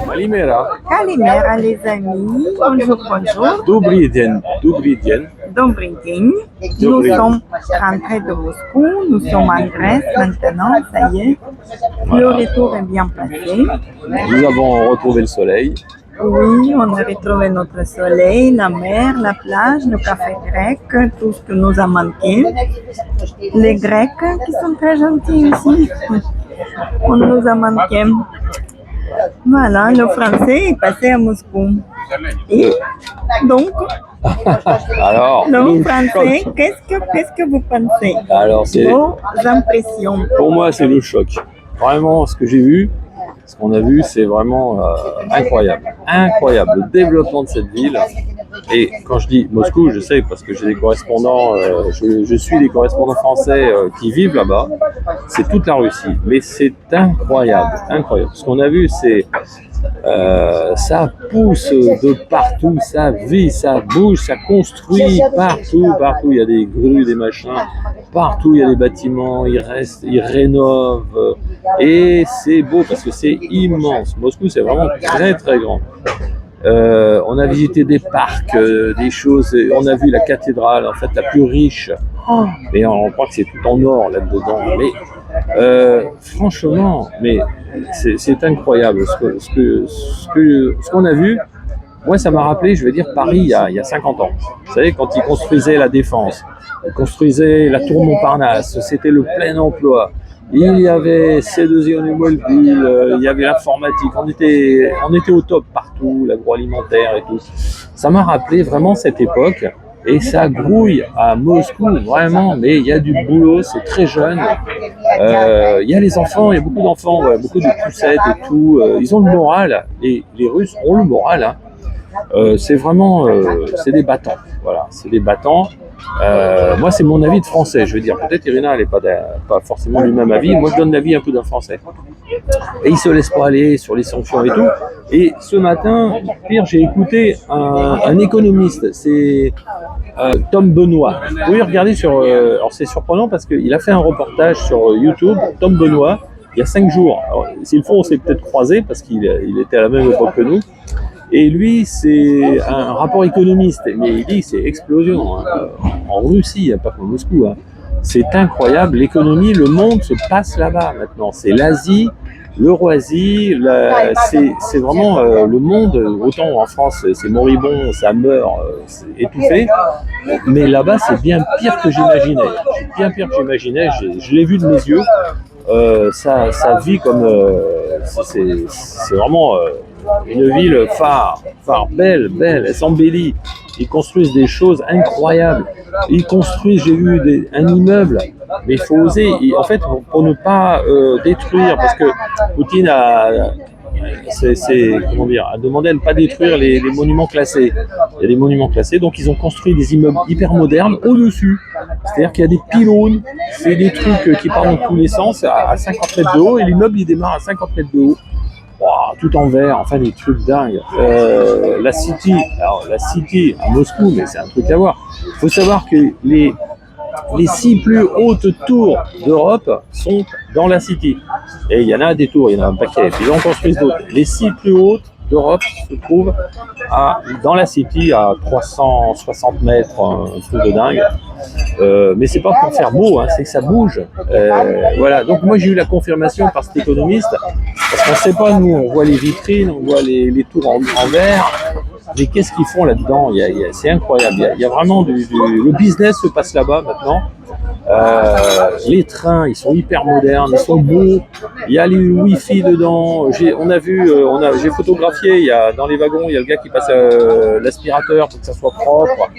Kalimera. Kalimera les amis, bonjour, bonjour. Dobry dzień. Dobry dzień. Dobry dzień. Nous sommes rentrés de Moscou, nous sommes en Grèce maintenant, ça y est. Le retour est bien passé. Nous avons retrouvé le soleil. Oui, on a retrouvé notre soleil, la mer, la plage, le café grec, tout ce que nous a manqué. Les Grecs qui sont très gentils aussi. On nous a manqué. Voilà, le français est passé à Moscou. Et donc, Alors, le le français, choc. qu'est-ce que vous pensez? Alors, c'est, Vos impressions. pour moi, c'est le choc. Vraiment, ce que j'ai vu, ce qu'on a vu, c'est vraiment incroyable. Incroyable. Le développement de cette ville. Et quand je dis Moscou, je sais parce que j'ai des correspondants, je suis des correspondants français qui vivent là-bas. C'est toute la Russie, mais c'est incroyable, incroyable. Ce qu'on a vu, c'est ça pousse de partout, ça vit, ça bouge, ça construit partout, partout. Il y a des grues, des machins, partout il y a des bâtiments, ils restent, ils rénovent. Et c'est beau parce que c'est immense. Moscou, c'est vraiment très très grand. On a visité des parcs, des choses. On a vu la cathédrale, en fait, la plus riche. Et on croit que c'est tout en or là-dedans. Mais franchement, mais c'est incroyable ce qu'on a vu. Moi, ça m'a rappelé, je vais dire, Paris il y a 50 ans. Vous savez, quand ils construisaient la Défense, ils construisaient la Tour Montparnasse, c'était le plein emploi. Il y avait C2I automobile, il y avait l'informatique, on était au top partout, l'agroalimentaire et tout. Ça m'a rappelé vraiment cette époque et ça grouille à Moscou, vraiment, mais il y a du boulot, c'est très jeune. Il y a les enfants, il y a beaucoup d'enfants, ouais, beaucoup de poussettes et tout. Ils ont le moral, et les Russes ont le moral, hein. C'est vraiment, c'est des battants, voilà, c'est des battants. Moi, c'est mon avis de français, je veux dire. Peut-être Irina, elle n'est pas forcément du même avis. Moi, je donne l'avis un peu d'un français. Et ils se laissent pas aller sur les sanctions et tout. Et ce matin, pire, j'ai écouté un économiste, c'est Tom Benoît. Vous pouvez regarder sur. Alors, c'est surprenant parce qu'il a fait un reportage sur YouTube, Tom Benoît, il y a 5 jours. Alors, s'il faut, on s'est peut-être croisés parce qu'il était à la même époque que nous. Et lui, c'est un rapport économiste, mais il dit que c'est explosion, hein. En Russie, pas comme Moscou, hein. C'est incroyable, l'économie, le monde se passe là-bas maintenant. C'est l'Asie, l'Eurasie, c'est vraiment le monde. Autant en France, c'est moribond, ça meurt, c'est étouffé, mais là-bas, c'est bien pire que j'imaginais. Bien pire que j'imaginais, je l'ai vu de mes yeux. Ça vit comme... c'est vraiment... une ville phare, belle, elle s'embellit. Ils construisent des choses incroyables. Ils construisent, j'ai vu un immeuble, mais il faut oser. En fait, pour ne pas détruire, parce que Poutine a demandé à ne pas détruire les monuments classés. Il y a des monuments classés, donc ils ont construit des immeubles hyper modernes au-dessus. C'est-à-dire qu'il y a des pylônes, c'est des trucs qui partent dans tous les sens à 50 mètres de haut, et l'immeuble il démarre à 50 mètres de haut. Wow, tout en verre, enfin des trucs dingues. La City à Moscou, mais c'est un truc à voir. Il faut savoir que les 6 plus hautes tours d'Europe sont dans la City. Et il y en a des tours, il y en a un paquet. Puis ils en construisent d'autres. Les 6 plus hautes d'Europe se trouvent dans la City à 360 mètres, un truc de dingue. Mais c'est pas pour faire beau, hein, c'est que ça bouge. Voilà. Donc moi j'ai eu la confirmation par cet économiste, parce qu'on sait pas, nous on voit les vitrines, on voit les tours en verre, mais qu'est-ce qu'ils font là-dedans? C'est incroyable. Il y a vraiment le business se passe là-bas maintenant. Les trains, ils sont hyper modernes, ils sont beaux. Il y a les Wi-Fi dedans. J'ai photographié. Dans les wagons, il y a le gars qui passe l'aspirateur pour que ça soit propre.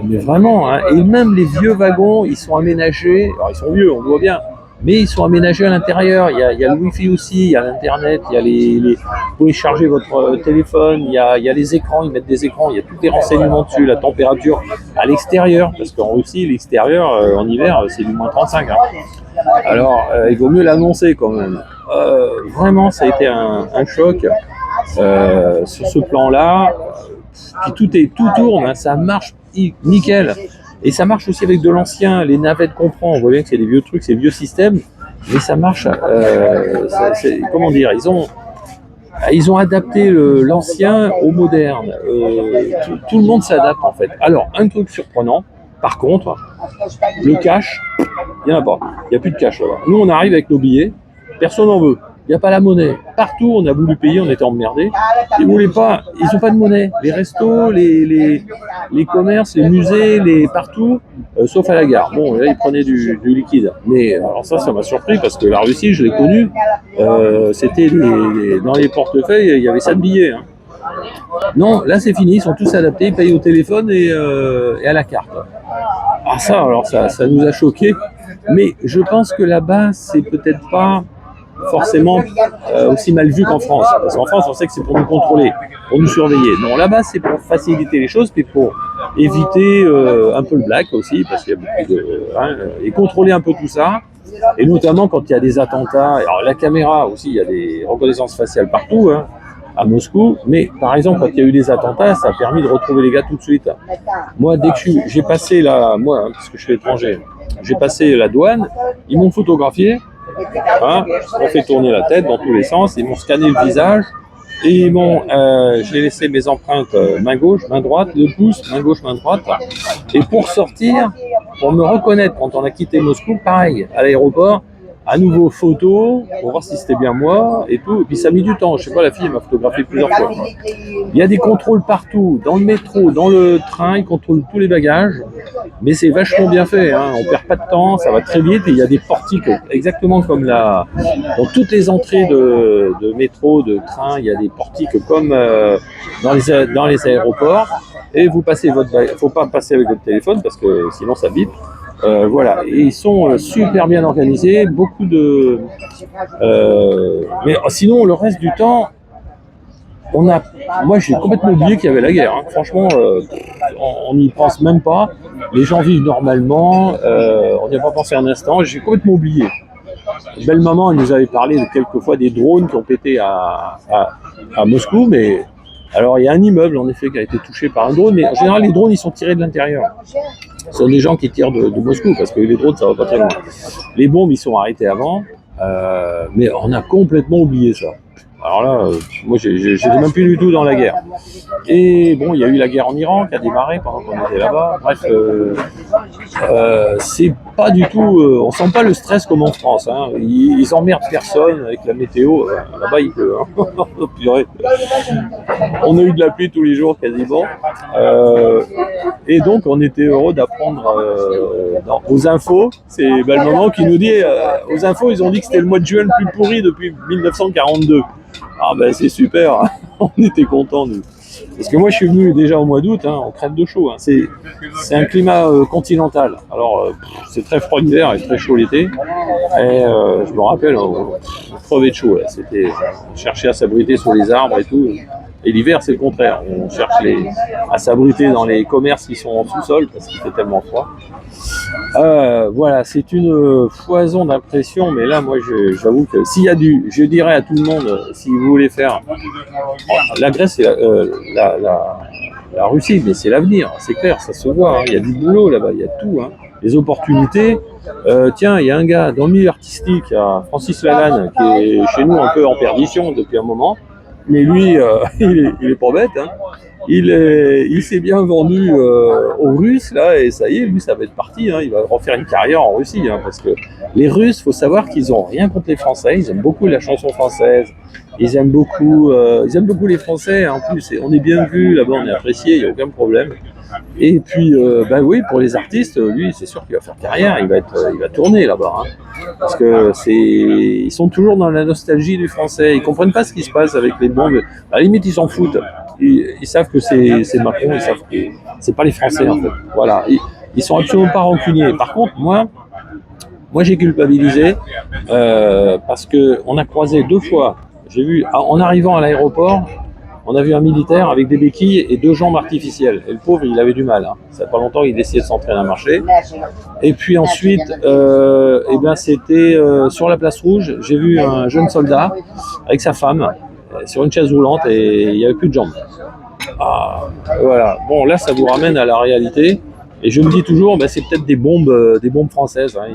Mais vraiment, hein, et même les vieux wagons, ils sont aménagés. Alors ils sont vieux, on le voit bien. Mais ils sont aménagés à l'intérieur. Il y a le Wi-Fi aussi, il y a l'internet, il y a vous pouvez charger votre téléphone, il y a les écrans, ils mettent des écrans, il y a tous les renseignements dessus, la température à l'extérieur, parce qu'en Russie, l'extérieur, en hiver, c'est du moins 35. Hein. Alors, il vaut mieux l'annoncer quand même. Vraiment, ça a été un choc sur ce plan-là. Puis tout tourne, hein, ça marche nickel. Et ça marche aussi avec de l'ancien, les navettes qu'on prend. On voit bien que c'est des vieux trucs, c'est des vieux systèmes. mais ça marche. Comment dire, ils ont adapté l'ancien au moderne. Tout le monde s'adapte en fait. Alors, un truc surprenant, par contre, le cash, il n'y en a pas. Il n'y a plus de cash là-bas. Nous, on arrive avec nos billets, personne n'en veut. Il n'y a pas la monnaie. Partout, on a voulu payer, on était emmerdés. Ils ne voulaient pas, ils n'ont pas de monnaie. Les restos, les commerces, les musées, partout, sauf à la gare. Bon, là, ils prenaient du liquide. Mais alors ça m'a surpris parce que la Russie, je l'ai connue. C'était dans les portefeuilles, il y avait ça de billets. Hein. Non, là, c'est fini. Ils sont tous adaptés. Ils payent au téléphone et à la carte. Ah ça, alors ça nous a choqués. Mais je pense que là-bas, c'est peut-être pas forcément aussi mal vu qu'en France. Parce qu'en France, on sait que c'est pour nous contrôler, pour nous surveiller. Non, là-bas, c'est pour faciliter les choses, puis pour éviter un peu le black aussi, parce qu'il y a beaucoup de... et contrôler un peu tout ça. Et notamment quand il y a des attentats. Alors la caméra aussi, il y a des reconnaissances faciales partout, hein, à Moscou. Mais par exemple, quand il y a eu des attentats, ça a permis de retrouver les gars tout de suite. Moi, dès que j'ai passé parce que je suis étranger, j'ai passé la douane, ils m'ont photographié. Hein, on fait tourner la tête dans tous les sens, ils m'ont scanné le visage et j'ai laissé mes empreintes main gauche, main droite, le pouce, main gauche, main droite. Et pour sortir, pour me reconnaître quand on a quitté Moscou, pareil, à l'aéroport, à nouveau photo, pour voir si c'était bien moi et tout. Et puis ça a mis du temps, je sais pas, la fille m'a photographié plusieurs fois. Il y a des contrôles partout, dans le métro, dans le train, ils contrôlent tous les bagages. Mais c'est vachement bien fait, hein. On perd pas de temps, ça va très vite et il y a des portiques, exactement comme dans toutes les entrées de métro, de train, il y a des portiques comme dans les aéroports. Et vous passez faut pas passer avec votre téléphone parce que sinon ça bip. Voilà, et ils sont super bien organisés, beaucoup de... mais sinon, le reste du temps, moi j'ai complètement oublié qu'il y avait la guerre, hein. Franchement, on n'y pense même pas, les gens vivent normalement, on n'y a pas pensé un instant, j'ai complètement oublié. Belle maman, elle nous avait parlé quelquefois des drones qui ont pété à Moscou, mais... Alors il y a un immeuble en effet qui a été touché par un drone, mais en général les drones ils sont tirés de l'intérieur. Ce sont des gens qui tirent de Moscou parce que les drones ça va pas très loin. Les bombes ils sont arrêtés avant, mais on a complètement oublié ça. Alors là, moi j'étais même plus du tout dans la guerre. Et bon, il y a eu la guerre en Iran qui a démarré pendant qu'on était là-bas. Bref, c'est pas du tout, on sent pas le stress comme en France. Hein. Ils emmerdent personne avec la météo. Là-bas il pleut. Hein. On a eu de la pluie tous les jours quasiment. Et donc on était heureux d'apprendre aux infos. C'est le moment qui nous dit aux infos ils ont dit que c'était le mois de juin le plus pourri depuis 1942. Ah ben c'est super, on était contents nous. Parce que moi je suis venu déjà au mois d'août, hein, on crève de chaud. Hein. C'est un climat continental. Alors c'est très froid l'hiver et très chaud l'été. Et je me rappelle, on crevait de chaud là. On cherchait à s'abriter sous les arbres et tout. Et l'hiver c'est le contraire. On cherche à s'abriter dans les commerces qui sont en sous-sol parce qu'il fait tellement froid. Voilà, c'est une foison d'impression, mais là, moi, j'avoue que s'il y a je dirais à tout le monde, si vous voulez faire, la Grèce, c'est la Russie, mais c'est l'avenir, c'est clair, ça se voit, hein, il y a du boulot là-bas, il y a tout, hein, les opportunités. Tiens, il y a un gars dans le milieu artistique, il y a Francis Lalanne, qui est chez nous un peu en perdition depuis un moment, mais lui, il est pas bête, hein. Il s'est bien vendu aux Russes, là, et ça y est, lui, ça va être parti, hein, il va refaire une carrière en Russie, hein, parce que les Russes, il faut savoir qu'ils n'ont rien contre les Français, ils aiment beaucoup la chanson française, ils aiment beaucoup les Français, en plus, on est bien vus, là-bas, on est apprécié, il n'y a aucun problème. Et puis, oui, pour les artistes, lui, c'est sûr qu'il va faire carrière, il va tourner là-bas, hein, parce que ils sont toujours dans la nostalgie du français, ils comprennent pas ce qui se passe avec les bombes, à la limite, ils s'en foutent. Ils savent que c'est Macron, ils savent que c'est pas les Français en fait. Voilà, ils sont absolument pas rancuniers. Par contre, moi j'ai culpabilisé parce que on a croisé 2 fois. J'ai vu en arrivant à l'aéroport, on a vu un militaire avec des béquilles et 2 jambes artificielles. Et le pauvre, il avait du mal. Hein. Ça fait pas longtemps qu'il essayait de s'entraîner à marcher. Et puis ensuite, c'était sur la place rouge. J'ai vu un jeune soldat avec sa femme sur une chaise roulante et il n'y avait plus de jambes. Ah, voilà. Bon, là, ça vous ramène à la réalité. Et je me dis toujours, c'est peut-être des bombes françaises. Hein.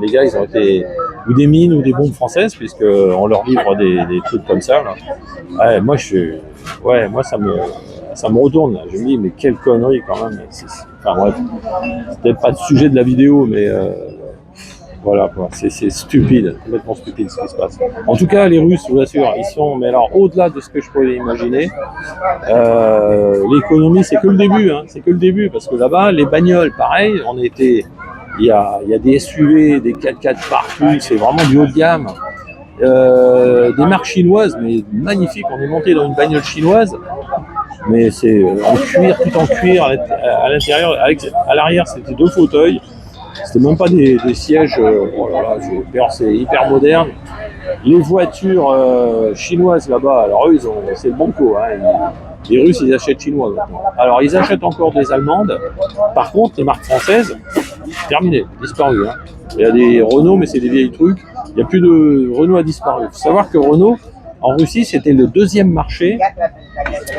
Les gars, ils ont été ou des mines ou des bombes françaises, puisque on leur livre des trucs comme ça. Là. Ouais, moi, ça me retourne. Là. Je me dis, mais quelle connerie quand même. Enfin bref, c'est peut-être pas le sujet de la vidéo, mais voilà quoi. C'est stupide, complètement stupide ce qui se passe. En tout cas, les Russes, je vous assure, ils sont, mais alors au-delà de ce que je pouvais imaginer. L'économie, c'est que le début, hein. C'est que le début, parce que là-bas, les bagnoles, pareil, il y a des SUV, des 4x4 partout, c'est vraiment du haut de gamme. Des marques chinoises, mais magnifiques. On est monté dans une bagnole chinoise, mais c'est en cuir, tout en cuir à l'intérieur. À l'arrière, c'était 2 fauteuils. C'était même pas des sièges. Oh là là, c'est hyper moderne. Les voitures chinoises là-bas, alors eux, c'est le banco. Hein, les Russes, ils achètent chinois maintenant. Alors, ils achètent encore des Allemandes. Par contre, les marques françaises, terminé, disparu. Hein. Il y a des Renault, mais c'est des vieilles trucs. Il n'y a plus de Renault a disparu. Il faut savoir que Renault, en Russie, c'était le 2e marché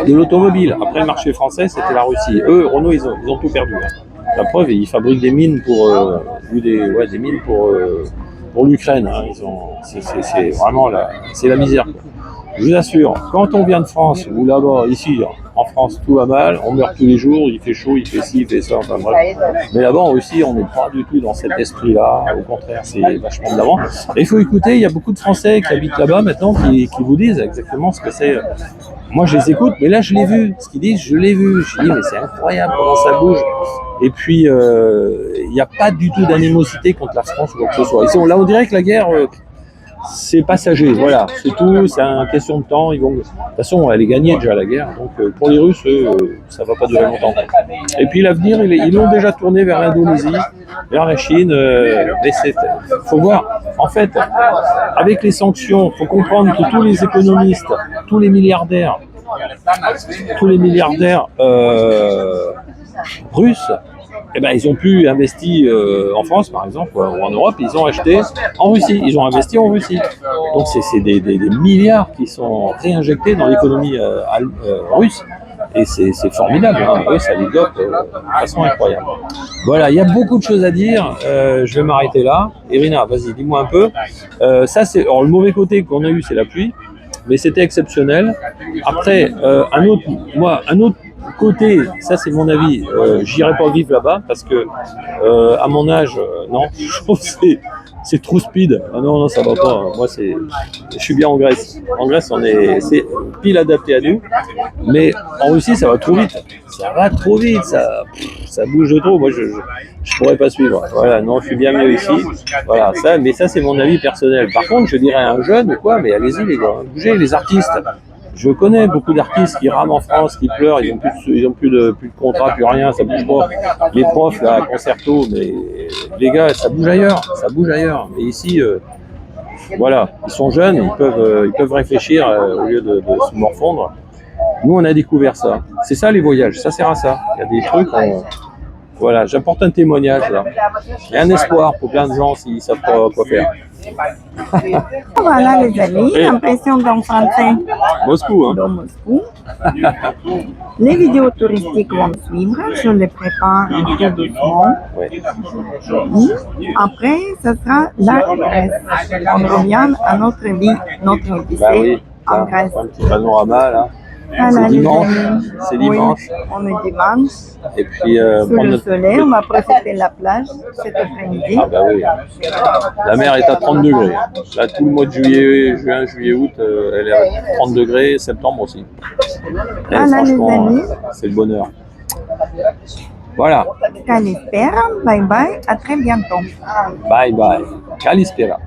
de l'automobile. Après le marché français, c'était la Russie. Eux, Renault, ils ont tout perdu. Hein. La preuve, ils fabriquent des mines des mines pour l'Ukraine. Hein. C'est vraiment c'est la misère. Quoi. Je vous assure, quand on vient de France ou là-bas, ici, en France, tout va mal, on meurt tous les jours, il fait chaud, il fait ci, il fait ça, enfin bref. Mais là-bas, en Russie, on n'est pas du tout dans cet esprit-là. Au contraire, c'est vachement de l'avant. Et il faut écouter, il y a beaucoup de Français qui habitent là-bas maintenant qui vous disent exactement ce que c'est. Moi, je les écoute, mais là, je l'ai vu. Ce qu'ils disent, je l'ai vu. Je dis, mais c'est incroyable comment ça bouge. Et puis, il n'y a pas du tout d'animosité contre la France ou quoi que ce soit. Là, on dirait que la guerre... c'est passager, voilà, c'est tout, c'est une question de temps. De toute façon, elle est gagnée déjà la guerre, donc pour les Russes, ça va pas durer longtemps. Et puis l'avenir, ils l'ont déjà tourné vers l'Indonésie, vers la Chine. Mais faut voir, en fait, avec les sanctions, faut comprendre que tous les économistes, tous les milliardaires russes, ils ont pu investir en France, par exemple, ou en Europe, ils ont acheté en Russie, ils ont investi en Russie. Donc c'est des milliards qui sont réinjectés dans l'économie russe, et c'est formidable, hein. Eux, ça les dope de façon incroyable. Voilà, il y a beaucoup de choses à dire, je vais m'arrêter là. Irina, vas-y, dis-moi un peu. Alors le mauvais côté qu'on a eu, c'est la pluie, mais c'était exceptionnel. Après, un autre côté, ça c'est mon avis, j'irai pas vivre là-bas parce que à mon âge, non, je trouve que c'est trop speed. Ah non, ça va pas. Moi, je suis bien en Grèce. En Grèce, c'est pile adapté à nous, mais en Russie, ça va trop vite. Ça va trop vite, ça bouge de trop. Moi, je pourrais pas suivre. Voilà, non, je suis bien mieux ici. Voilà, mais ça c'est mon avis personnel. Par contre, je dirais à un jeune ou quoi, mais allez-y les gars, bougez les artistes. Je connais beaucoup d'artistes qui rament en France, qui pleurent, ils ont plus de contrat, plus rien, ça bouge pas. Les profs, là, concerto, mais les gars, ça bouge ailleurs. Mais ici, voilà, ils sont jeunes, ils peuvent réfléchir au lieu de se morfondre. Nous, on a découvert ça. C'est ça les voyages, ça sert à ça. Il y a des trucs, voilà, j'apporte un témoignage là. Il y a un espoir pour plein de gens s'ils savent pas quoi faire. Voilà les amis, impression d'un Français Moscou, hein. de Moscou. Les vidéos touristiques vont suivre, je les prépare un peu doucement. Ouais. Après, ce sera la Grèce. On revient à notre vie, notre odyssée en Grèce. Un petit panorama là. Voilà, c'est dimanche. Oui, on est dimanche. Et puis, sous le soleil, on va profiter de la plage cet après-midi. Ah bah oui. La mer est à 30 degrés. Là, tout le mois de juin, juillet, août, elle est à 30 degrés, septembre aussi. Et voilà les amis. C'est le bonheur. Voilà. Kalispera, bye bye, à très bientôt. Bye bye. Kalispera.